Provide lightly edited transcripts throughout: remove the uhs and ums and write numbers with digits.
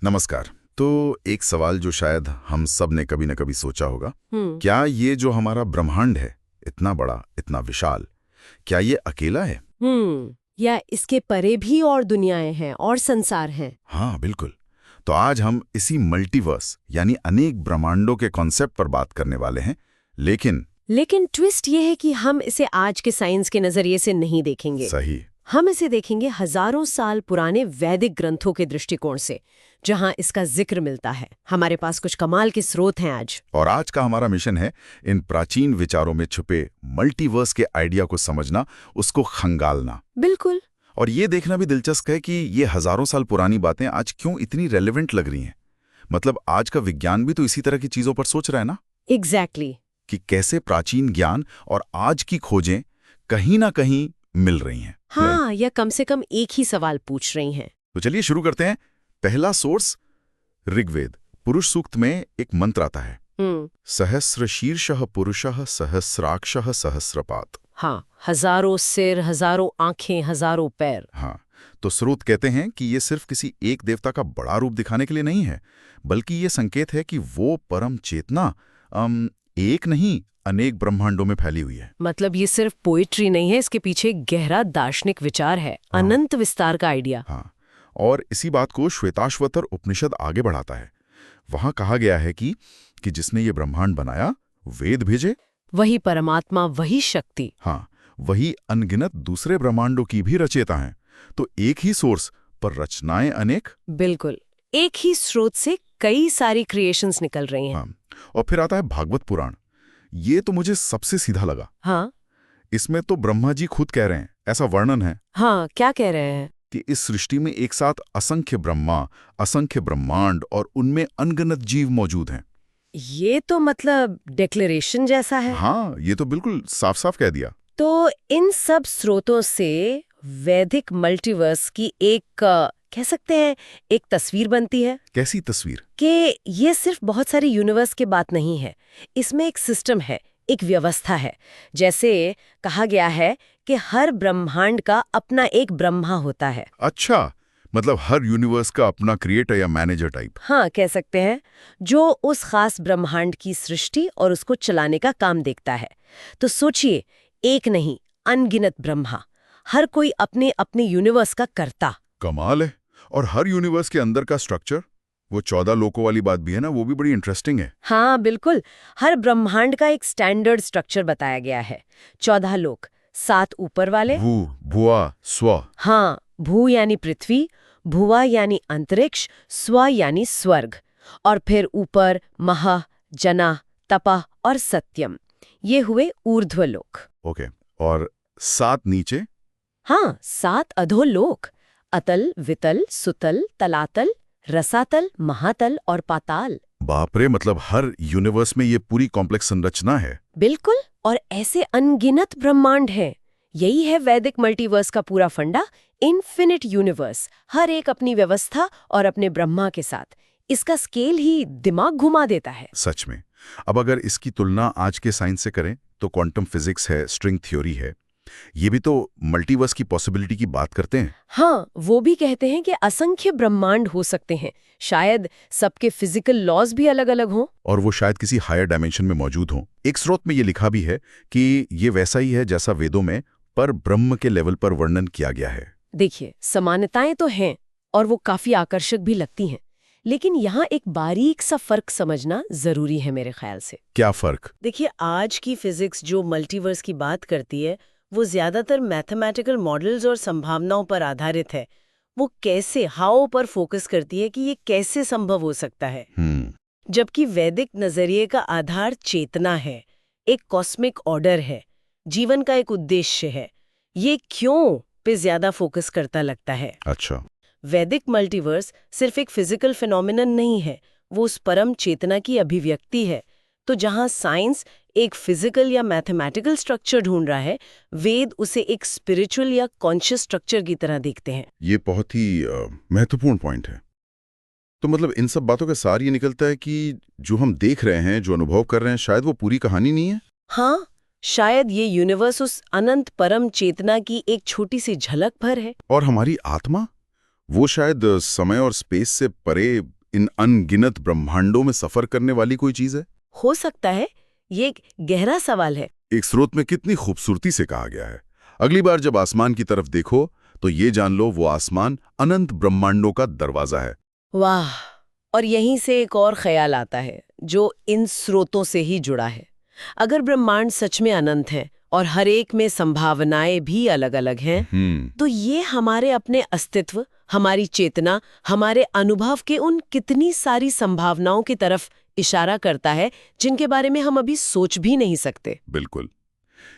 नमस्कार। तो एक सवाल जो शायद हम सब ने कभी न कभी सोचा होगा, क्या ये जो हमारा ब्रह्मांड है, इतना बड़ा, इतना विशाल, क्या ये अकेला है? या इसके परे भी और दुनियाएं हैं और संसार हैं। हाँ, बिल्कुल। तो आज हम इसी मल्टीवर्स यानी अनेक ब्रह्मांडों के कॉन्सेप्ट पर बात करने वाले हैं, लेकिन ट्विस्ट ये है कि हम इसे आज के साइंस के नजरिए से नहीं देखेंगे। सही। हम इसे देखेंगे हजारों साल पुराने वैदिक ग्रंथों के दृष्टिकोण से, जहां इसका जिक्र मिलता है। हमारे पास कुछ कमाल के स्रोत हैं आज। और आज का हमारा मिशन है इन प्राचीन विचारों में छुपे मल्टीवर्स के आइडिया को समझना, उसको खंगालना। बिल्कुल। और ये देखना भी दिलचस्प है कि ये हजारों साल पुरानी बातें आज क्यों इतनी रेलेवेंट लग रही हैं। मतलब आज का विज्ञान भी तो इसी तरह की चीजों पर सोच रहा है ना। एग्जैक्टली। कि कैसे प्राचीन ज्ञान और आज की खोजें कहीं ना कहीं मिल रही हैं। हाँ, या कम से कम एक ही सवाल पूछ रही हैं। तो चलिए शुरू करते हैं। पहला सोर्स ऋग्वेद पुरुष सूक्त में एक मंत्र आता है, सहस्र शीर्षः पुरुषः सहस्राक्षः सहस्रपात। हाँ, हजारों सिर, हजारों आंखें, हजारों पैर। हाँ, तो स्रोत कहते हैं कि ये सिर्फ किसी एक देवता का बड़ा रूप दिखाने के लिए नहीं है, बल्कि ये संकेत है कि वो परम चेतना एक नहीं अनेक ब्रह्मांडों में फैली हुई है। मतलब ये सिर्फ पोइट्री नहीं है, इसके पीछे एक गहरा दार्शनिक विचार है। हाँ। अनंत विस्तार का आइडिया। हाँ, और इसी बात को श्वेताश्वतर उपनिषद आगे बढ़ाता है। वहां कहा गया है कि जिसने ये ब्रह्मांड बनाया, वेद भेजे, वही परमात्मा, वही शक्ति। हाँ, वही अनगिनत दूसरे ब्रह्मांडों की भी रचयिता हैं। तो एक ही सोर्स पर रचनाएं अनेक। बिल्कुल, एक ही स्रोत से कई सारी क्रिएशंस निकल रही हैं। हाँ, और फिर आता है भागवत पुराण। ये तो मुझे सबसे सीधा लगा। हाँ, इसमें तो ब्रह्मा जी खुद कह रहे हैं, ऐसा वर्णन है हाँ, क्या कह रहे हैं? कि इस सृष्टि में एक साथ असंख्य ब्रह्मा, असंख्य ब्रह्मांड और उनमें अनगिनत जीव मौजूद हैं। ये तो मतलब डिक्लेरेशन जैसा है। हाँ, ये तो बिल्कुल साफ साफ कह दिया। तो इन सब स्रोतों से वैदिक मल्टीवर्स की एक कह सकते हैं एक तस्वीर बनती है। कैसी तस्वीर? कि ये सिर्फ बहुत सारे यूनिवर्स की बात नहीं है, इसमें एक सिस्टम है, एक व्यवस्था है। जैसे कहा गया है कि हर ब्रह्मांड का अपना एक ब्रह्मा होता है। अच्छा, मतलब हर यूनिवर्स का अपना क्रिएटर या मैनेजर टाइप। हाँ, कह सकते हैं, जो उस खास ब्रह्मांड की सृष्टि और उसको चलाने का काम देखता है। तो सोचिए, एक नहीं अनगिनत ब्रह्मा, हर कोई अपने अपने यूनिवर्स का कर्ता। कमाल है। और हर यूनिवर्स के अंदर का स्ट्रक्चर, वो 14 लोकों वाली बात भी है ना, वो भी बड़ी इंटरेस्टिंग है। हाँ बिल्कुल, हर ब्रह्मांड का एक स्टैंडर्ड स्ट्रक्चर बताया गया है। 14 लोक, 7 ऊपर वाले। भू, भुआ, स्व। हाँ, भू यानी पृथ्वी, भुवा यानी अंतरिक्ष, स्व यानी स्वर्ग, और फिर ऊपर महा, जना, तपा और सत्यम। ये हुए ऊर्ध्वलोक। ओके, और 7 नीचे? हाँ, 7 अधोलोक, अतल, वितल, सुतल, तलातल, रसातल, महातल और पाताल। बाप रे, मतलब हर यूनिवर्स में ये पूरी कॉम्प्लेक्स संरचना है। बिल्कुल, और ऐसे अनगिनत ब्रह्मांड हैं। यही है वैदिक मल्टीवर्स का पूरा फंडा, इन्फिनिट यूनिवर्स, हर एक अपनी व्यवस्था और अपने ब्रह्मा के साथ। इसका स्केल ही दिमाग घुमा देता है। सच में। अब अगर इसकी तुलना आज के साइंस से करें तो क्वांटम फिजिक्स है, स्ट्रिंग थ्योरी है, ये भी तो मल्टीवर्स की पॉसिबिलिटी की बात करते हैं। हाँ, वो भी कहते हैं कि असंख्य ब्रह्मांड हो सकते हैं, शायद सबके फिजिकल लॉज भी अलग अलग हों। और वो शायद किसी हायर डायमेंशन में मौजूद हों। एक स्रोत में ये लिखा भी है कि ये वैसा ही है जैसा वेदों में पर ब्रह्म के लेवल पर वर्णन किया गया है। देखिए, समानताएं तो हैं और वो काफी आकर्षक भी लगती हैं, लेकिन यहाँ एक बारीक सा फर्क समझना जरूरी है मेरे ख्याल से। क्या फर्क? देखिए, आज की फिजिक्स जो मल्टीवर्स की बात करती है, वो ज्यादातर मैथमेटिकल मॉडल्स और संभावनाओं पर आधारित है। वो कैसे, हाउ पर फोकस करती है कि ये कैसे संभव हो सकता है। जबकि वैदिक नजरिए का आधार चेतना है, एक कॉस्मिक ऑर्डर है, जीवन का एक उद्देश्य है। ये क्यों पे ज्यादा फोकस करता लगता है। अच्छा। वैदिक मल्टीवर्स सिर्फ एक फिजिकल फिनोमिनन नहीं है, वो उस परम चेतना की अभिव्यक्ति है। तो जहां साइंस एक फिजिकल या मैथमेटिकल स्ट्रक्चर ढूंढ रहा है, वेद उसे एक स्पिरिचुअल या कॉन्शियस स्ट्रक्चर की तरह देखते हैं। ये बहुत ही महत्वपूर्ण पॉइंट है। तो मतलब इन सब बातों का सार ये निकलता है कि जो हम देख रहे हैं, जो अनुभव कर रहे हैं, शायद वो पूरी कहानी नहीं है। हाँ, शायद ये यूनिवर्स उस अनंत परम चेतना की एक छोटी सी झलक भर है। और हमारी आत्मा, वो शायद समय और स्पेस से परे इन अनगिनत ब्रह्मांडों में सफर करने वाली कोई चीज है। हो सकता है। ये एक गहरा सवाल है। एक स्रोत में कितनी खूबसूरती से कहा गया है, अगली बार जब आसमान की तरफ देखो तो ये जान लो वो आसमान अनंत ब्रह्मांडों का दरवाजा है। वाह। और यहीं से एक और ख्याल आता है जो इन स्रोतों से ही जुड़ा है। अगर ब्रह्मांड सच में अनंत है और हर एक में संभावनाएं भी अलग अलग हैं, तो ये हमारे अपने अस्तित्व, हमारी चेतना, हमारे अनुभव के उन कितनी सारी संभावनाओं की तरफ इशारा करता है जिनके बारे में हम अभी सोच भी नहीं सकते। बिल्कुल।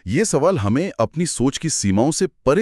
ये सवाल हमें अपनी सोच की सीमाओं से परे